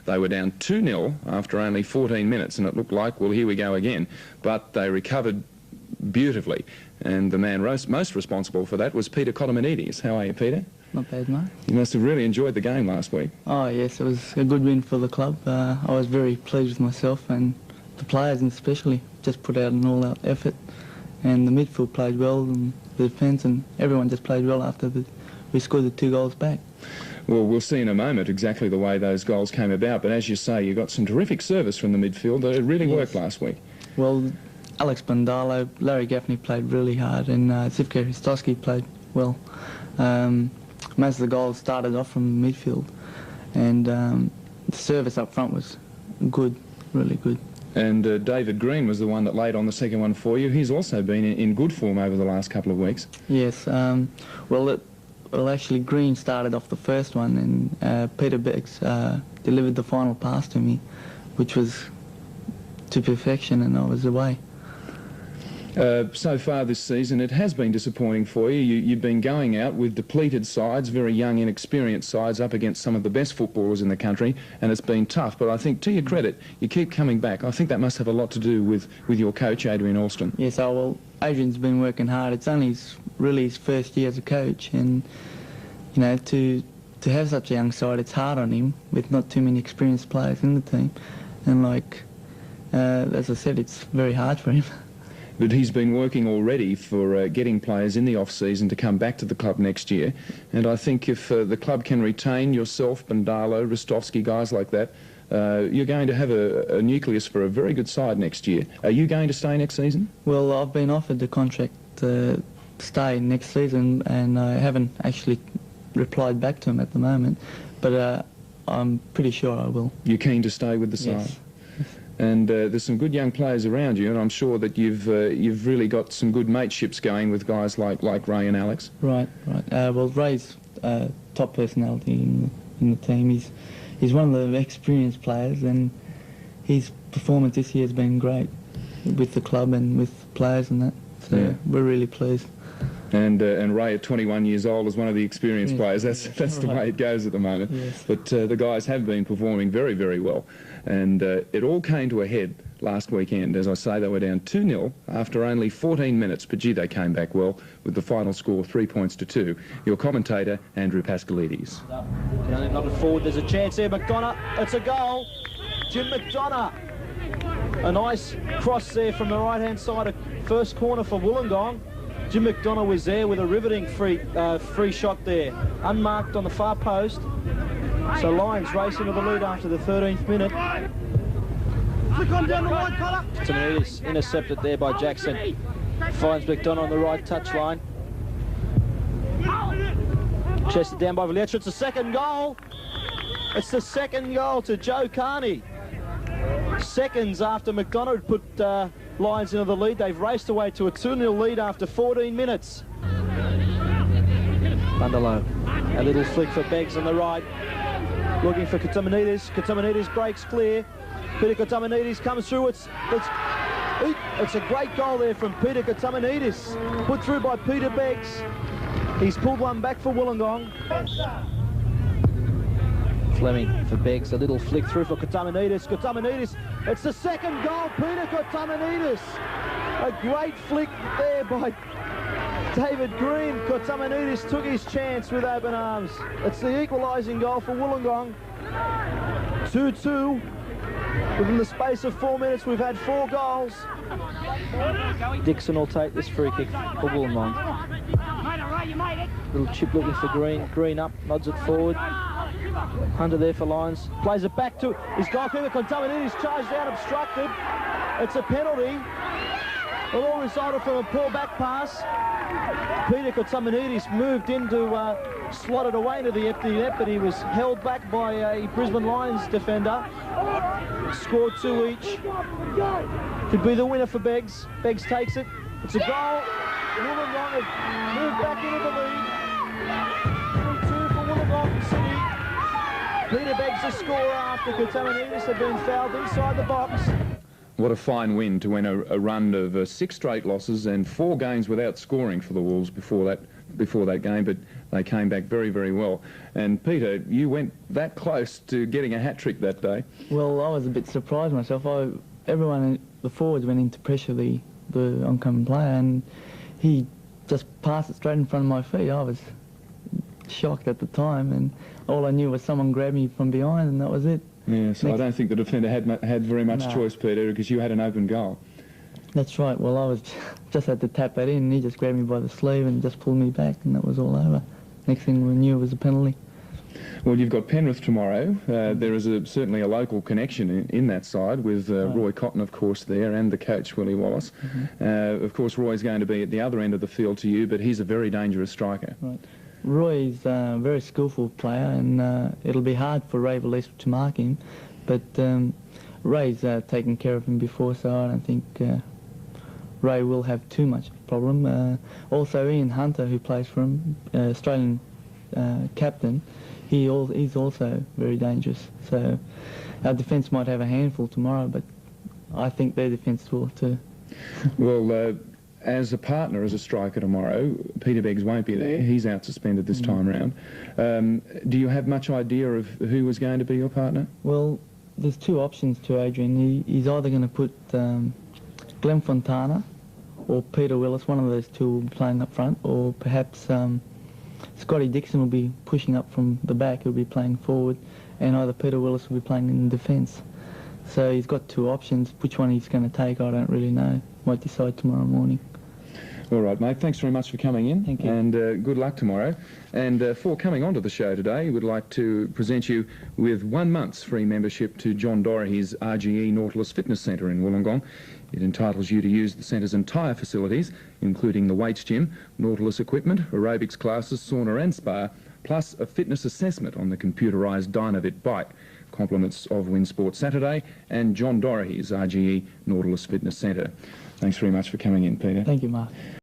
They were down 2-0 after only 14 minutes, and it looked like, well, here we go again. But they recovered beautifully, and the man most responsible for that was Peter Kotomanides. How are you, Peter? Not bad, mate. You must have really enjoyed the game last week. Oh, yes, it was a good win for the club. I was very pleased with myself, and the players especially just put out an all-out effort, and the midfield played well, and the defence, and everyone just played well after we scored the 2 goals back. Well, we'll see in a moment exactly the way those goals came about, but as you say, you got some terrific service from the midfield. It really worked last week. Well, Alex Bandalo, Larry Gaffney played really hard, and Zivko Hristovski played well. Most of the goals started off from the midfield, and the service up front was good, really good. And David Green was the one that laid on the second one for you. He's also been in good form over the last couple of weeks. Yes, well, actually, Green started off the first one, and Peter Beggs delivered the final pass to me, which was to perfection, and I was away. So far this season, it has been disappointing for you. You've been going out with depleted sides, very young, inexperienced sides, up against some of the best footballers in the country, and it's been tough. But I think, to your credit, you keep coming back. I think that must have a lot to do with your coach, Adrian Alston. Yes, well, Adrian's been working hard. It's only really his first year as a coach, and, you know, to have such a young side, it's hard on him with not too many experienced players in the team. And, like, as I said, it's very hard for him. But he's been working already for getting players in the off-season to come back to the club next year. And I think if the club can retain yourself, Bandalo, Hristovski, guys like that, you're going to have a nucleus for a very good side next year. Are you going to stay next season? Well, I've been offered the contract to stay next season, and I haven't actually replied back to him at the moment. But I'm pretty sure I will. You're keen to stay with the side? Yes. And there's some good young players around you, and I'm sure that you've really got some good mateships going with guys like Ray and Alex. Right. Well, Ray's top personality in the team. He's one of the experienced players, and his performance this year has been great with the club and with players and that. So yeah, we're really pleased. And Ray, at 21 years old, is one of the experienced players. That's the way it goes at the moment. Yes. But the guys have been performing very, very well. And it all came to a head last weekend. As I say, they were down 2-0 after only 14 minutes. But gee, they came back well with the final score 3-2. Your commentator, Andrew Pascalides. Not forward. There's a chance there. McDonough. It's a goal. Jim McDonough. A nice cross there from the right-hand side. First corner for Wollongong. Jim McDonough was there with a riveting free shot there, unmarked on the far post. So Lions race into the lead after the 13th minute. Tamidis intercepted there by Jackson. Finds McDonough on the right touch line. Chested down by Valetra. It's the second goal. It's the second goal to Joe Carney. Seconds after McDonough had put Lions into the lead, they've raced away to a 2-0 lead after 14 minutes. Bandalo, a little flick for Beggs on the right, looking for Kotomanides. Kotomanides breaks clear. Peter Kotomanides comes through. It's a great goal there from Peter Kotomanides, put through by Peter Beggs. He's pulled one back for Wollongong. Fleming for Beggs, a little flick through for Kotomanides. Kotomanides, it's the second goal, Peter Kotomanides. A great flick there by David Green. Kotomanides took his chance with open arms. It's the equalising goal for Wollongong. 2-2. Within the space of 4 minutes, we've had 4 goals. Dixon will take this free kick for Wollongong. Little chip looking for Green. Green up, nods it forward. Hunter there for Lions. Plays it back to his goalkeeper. Kotomanides charged down, obstructed. It's a penalty. It all resulted from a poor back pass. Peter Kotomanides moved into, slotted away into the empty net, but he was held back by a Brisbane Lions defender. Scored 2 each. Could be the winner for Beggs. Beggs takes it. It's a goal. Wollongong have moved back into the lead. 3-2 for Wollongong City. Peter Beggs the scorer after Kotomanides had been fouled inside the box. What a fine win to win a run of 6 straight losses and 4 games without scoring for the Wolves before that before that game, but they came back very, very well. And Peter, you went that close to getting a hat-trick that day. Well, I was a bit surprised myself. Everyone, the forwards went in to pressure the oncoming player, and he just passed it straight in front of my feet. I was shocked at the time, and all I knew was someone grabbed me from behind, and that was it. Yeah, so I don't think the defender had very much choice, Peter, because you had an open goal. That's right. Well, I was just had to tap that in, and he just grabbed me by the sleeve and just pulled me back, and that was all over. Next thing we knew, it was a penalty. Well, you've got Penrith tomorrow. There is certainly a local connection in that side with Roy Cotton, of course, there, and the coach, Willie Wallace. Of course, Roy's going to be at the other end of the field to you, but he's a very dangerous striker. Right. Roy's a very skillful player, and it'll be hard for Ray Valise to mark him, but Ray's taken care of him before, so I don't think Ray will have too much problem. Also, Ian Hunter, who plays for him, Australian captain, he's also very dangerous. So our defence might have a handful tomorrow, but I think their defence will too. Well, as a partner, as a striker tomorrow, Peter Beggs won't be there. He's out suspended this time round. Do you have much idea of who was going to be your partner? Well, there's two options to Adrian. He's either going to put Glenn Fontana or Peter Willis. One of those two will be playing up front, or perhaps Scotty Dixon will be pushing up from the back. He'll be playing forward, and either Peter Willis will be playing in defence. So he's got two options. Which one he's going to take, I don't really know. Might decide tomorrow morning. All right, mate. Thanks very much for coming in. Thank you. And good luck tomorrow. And for coming onto the show today, we'd like to present you with 1 month's free membership to John Doherty's RGE Nautilus Fitness Centre in Wollongong. It entitles you to use the centre's entire facilities, including the weights gym, Nautilus equipment, aerobics classes, sauna and spa, plus a fitness assessment on the computerised Dynavit bike. Compliments of Winsport Saturday and John Doherty's RGE Nautilus Fitness Centre. Thanks very much for coming in, Peter. Thank you, Mark.